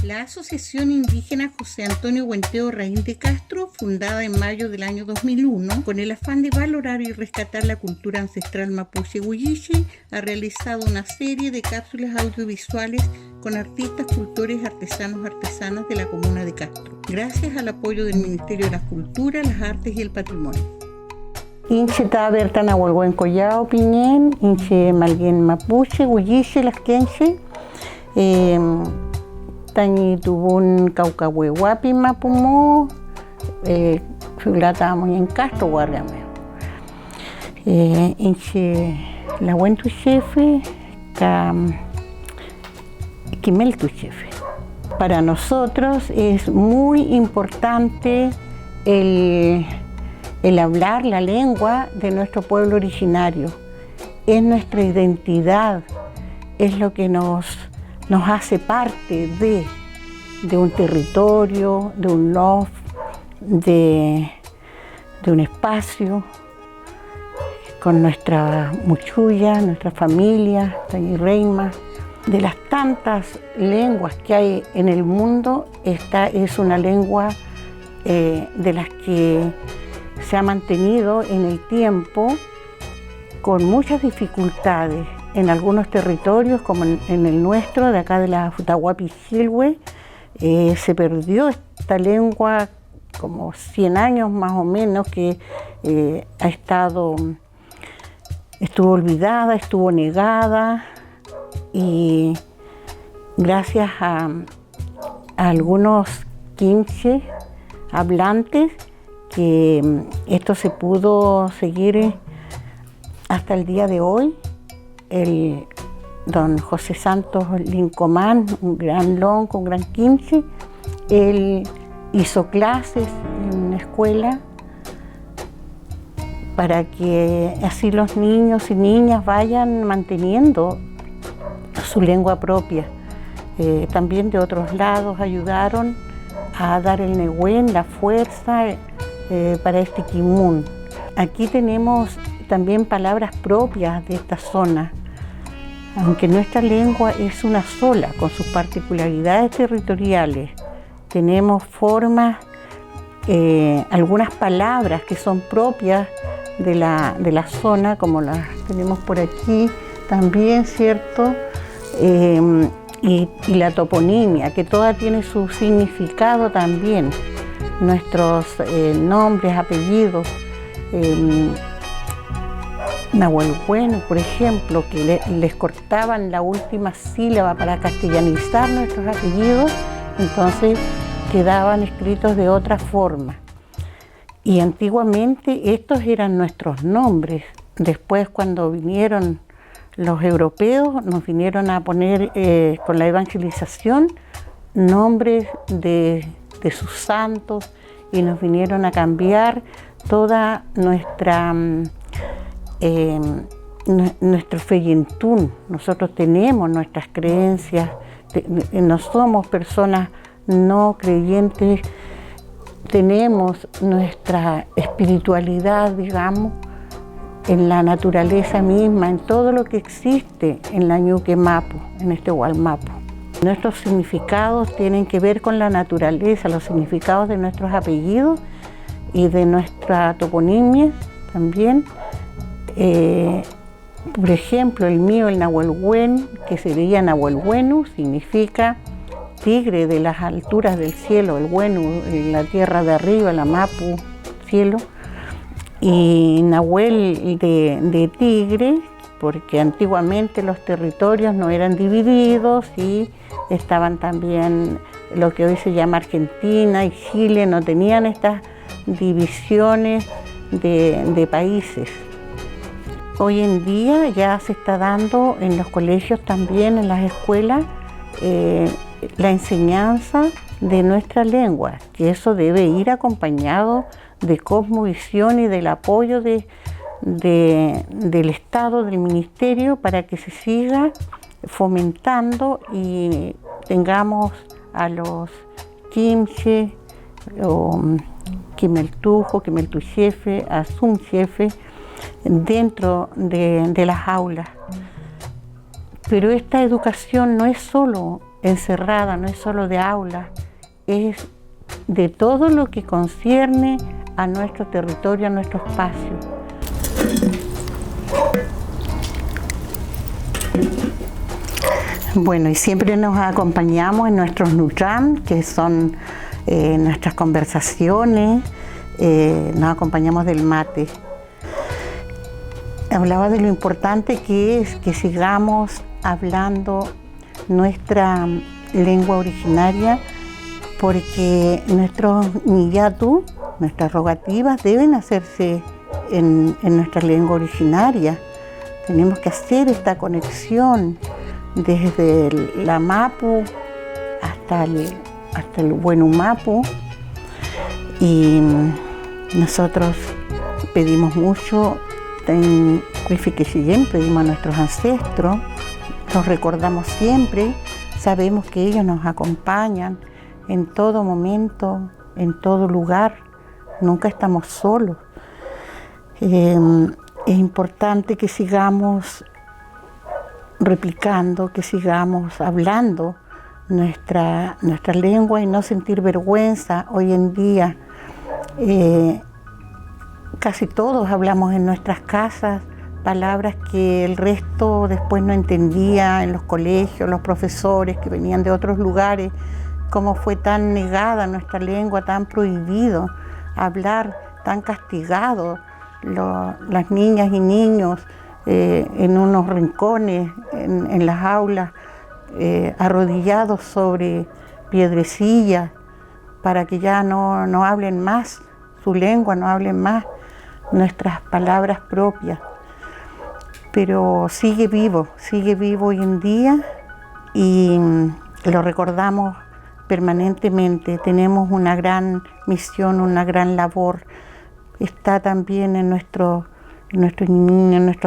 La Asociación Indígena José Antonio Huenteo Raín de Castro, fundada en mayo del año 2001, con el afán de valorar y rescatar la cultura ancestral mapuche huilliche, ha realizado una serie de cápsulas audiovisuales con artistas, cultores, artesanos, artesanas de la comuna de Castro, gracias al apoyo del Ministerio de la Cultura, las Artes y el Patrimonio. Inche Taberta Nahuelhuén Collao Piñén, Inche Malguén Mapuche, Huilliche, Las Quenche, Tañi Tubún Caucahuehuapi Mapumó, Fiulata en Castro Guardiame. Inche La Buen tu Chefe, Quimel tu Chefe. Para nosotros es muy importante el hablar la lengua de nuestro pueblo originario. Es nuestra identidad, es lo que nos hace parte de un territorio, de un loft, de un espacio, con nuestra muchuya, nuestra familia, Tañirreima. De las tantas lenguas que hay en el mundo, esta es una lengua de las que se ha mantenido en el tiempo con muchas dificultades. En algunos territorios, como en el nuestro, de acá de la Futahuapi-Xilhue, se perdió esta lengua como 100 años más o menos, que estuvo olvidada, estuvo negada, y gracias a algunos quinches hablantes, que esto se pudo seguir hasta el día de hoy. El don José Santos Lincomán, un gran lonco, un gran quinche, él hizo clases en una escuela para que así los niños y niñas vayan manteniendo su lengua propia. También de otros lados ayudaron a dar el Nehuen, la fuerza para este Quimun. Aquí tenemos también palabras propias de esta zona, aunque nuestra lengua es una sola, con sus particularidades territoriales. Tenemos formas, algunas palabras que son propias de la zona, como las tenemos por aquí también, ¿cierto? Y la toponimia, que toda tiene su significado también. Nuestros nombres, apellidos, Nahuelhuén, por ejemplo, que les cortaban la última sílaba para castellanizar nuestros apellidos, entonces quedaban escritos de otra forma. Y antiguamente estos eran nuestros nombres. Después, cuando vinieron los europeos, nos vinieron a poner con la evangelización nombres de sus santos, y nos vinieron a cambiar toda nuestro feyentún. Nosotros tenemos nuestras creencias, no somos personas no creyentes, tenemos nuestra espiritualidad, digamos, en la naturaleza misma, en todo lo que existe en la Ñuque Mapu, en este Hualmapu. Nuestros significados tienen que ver con la naturaleza, los significados de nuestros apellidos y de nuestra toponimia también. Por ejemplo, el mío, el Nahuelhuén, que sería Nahuelhuenu, significa tigre de las alturas del cielo, el Huenu, la tierra de arriba, la Mapu, cielo. Y Nahuel de tigre, porque antiguamente los territorios no eran divididos y estaban también lo que hoy se llama Argentina y Chile, no tenían estas divisiones de países. Hoy en día ya se está dando en los colegios también, en las escuelas, la enseñanza de nuestra lengua, que eso debe ir acompañado de cosmovisión y del apoyo del Estado, del Ministerio, para que se siga fomentando y tengamos a los quimche, o quimeltujo, quimeltuchefe, azumchefe dentro de las aulas. Pero esta educación no es solo encerrada, no es solo de aula, es de todo lo que concierne a nuestro territorio, a nuestro espacio. Bueno, y siempre nos acompañamos en nuestros Nutram, que son nuestras conversaciones, nos acompañamos del mate. Hablaba de lo importante que es que sigamos hablando nuestra lengua originaria, porque nuestros niyatu, nuestras rogativas, deben hacerse en nuestra lengua originaria. Tenemos que hacer esta conexión desde la mapu hasta el Huenumapu, y nosotros pedimos mucho en Cuifiquechillén, pedimos a nuestros ancestros, los recordamos siempre, sabemos que ellos nos acompañan en todo momento, en todo lugar, nunca estamos solos. Es importante que sigamos replicando, que sigamos hablando nuestra lengua y no sentir vergüenza. Hoy en día casi todos hablamos en nuestras casas palabras que el resto después no entendía en los colegios, los profesores que venían de otros lugares, cómo fue tan negada nuestra lengua, tan prohibido hablar, tan castigado las niñas y niños en unos rincones, en las aulas, arrodillados sobre piedrecillas para que ya no hablen más su lengua, no hablen más nuestras palabras propias. Pero sigue vivo hoy en día y lo recordamos permanentemente. Tenemos una gran misión, una gran labor. Está también en nuestros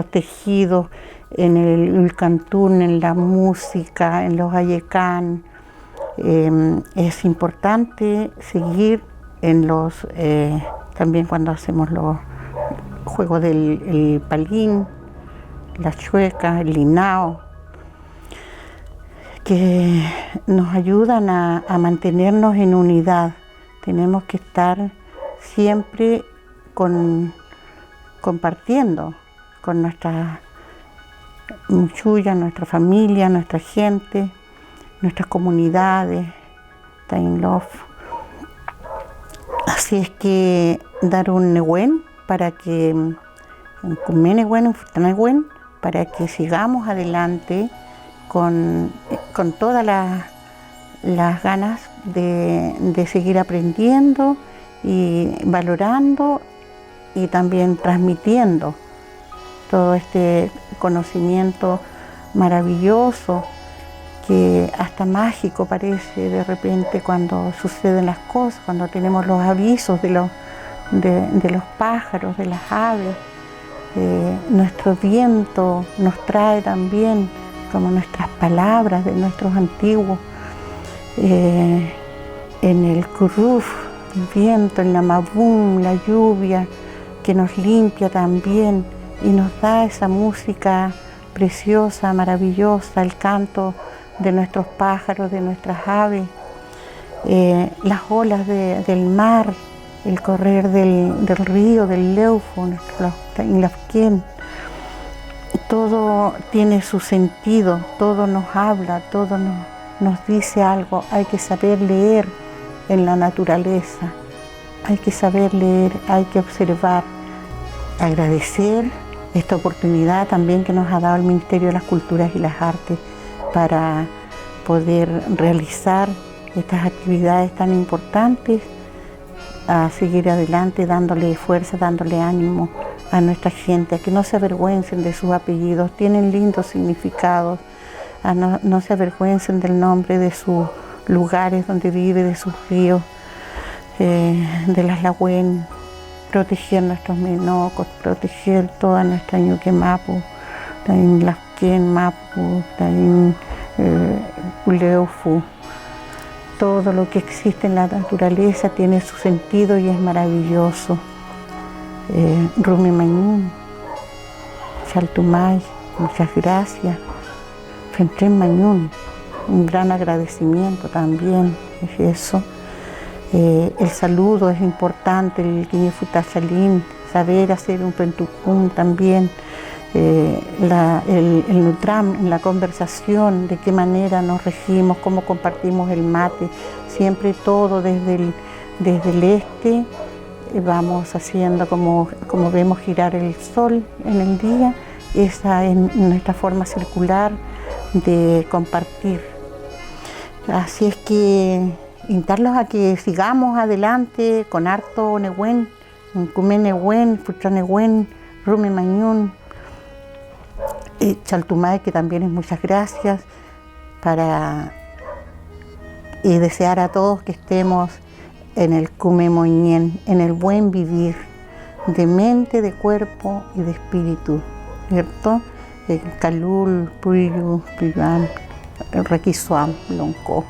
tejidos, en el cantún, en la música, en los ayecán. Es importante seguir en también cuando hacemos los juegos del palín, la chueca, el linao, que nos ayudan a mantenernos en unidad. Tenemos que estar siempre compartiendo con nuestra muchuya, nuestra familia, nuestra gente, nuestras comunidades, Tain Love. Así es que dar un nehuén para que para que sigamos adelante con todas las ganas de seguir aprendiendo y valorando y también transmitiendo todo este conocimiento maravilloso que hasta mágico parece de repente cuando suceden las cosas, cuando tenemos los avisos de los pájaros, de las aves. Nuestro viento nos trae también como nuestras palabras de nuestros antiguos. En el curruf, el viento, el namabum, la lluvia que nos limpia también y nos da esa música preciosa, maravillosa, el canto de nuestros pájaros, de nuestras aves, las olas del mar, el correr del río, del Leufo, en Lafquén. Todo tiene su sentido, todo nos habla, todo nos dice algo. Hay que saber leer en la naturaleza, hay que saber leer, hay que observar, agradecer esta oportunidad también que nos ha dado el Ministerio de las Culturas y las Artes para poder realizar estas actividades tan importantes, a seguir adelante dándole fuerza, dándole ánimo a nuestra gente, a que no se avergüencen de sus apellidos, tienen lindos significados, no se avergüencen del nombre de sus lugares donde vive, de sus ríos, de las lagüen, proteger nuestros menocos, proteger toda nuestra ñuquemapu, también Lafquén, Mapu, también Uleufu. Todo lo que existe en la naturaleza tiene su sentido y es maravilloso. Rumi Mañún, Chaltumay, muchas gracias. Fentren Mañún, un gran agradecimiento también, es eso. El saludo es importante, el Quiñifutachalín, saber hacer un pentucún también, el Nutram en la conversación, de qué manera nos regimos, cómo compartimos el mate, siempre todo desde el este, vamos haciendo como vemos girar el sol en el día, esa es nuestra forma circular de compartir. Así es que invitarlos a que sigamos adelante con harto Nehuen, Cumé Nehuen, Futra Nehuen, Rume Mañún, Chaltumay, que también es muchas gracias, y desear a todos que estemos en el Cumé Moñén, en el buen vivir, de mente, de cuerpo y de espíritu, ¿cierto? Calul, Puyu, Puyuan, Requisuam, Lonco.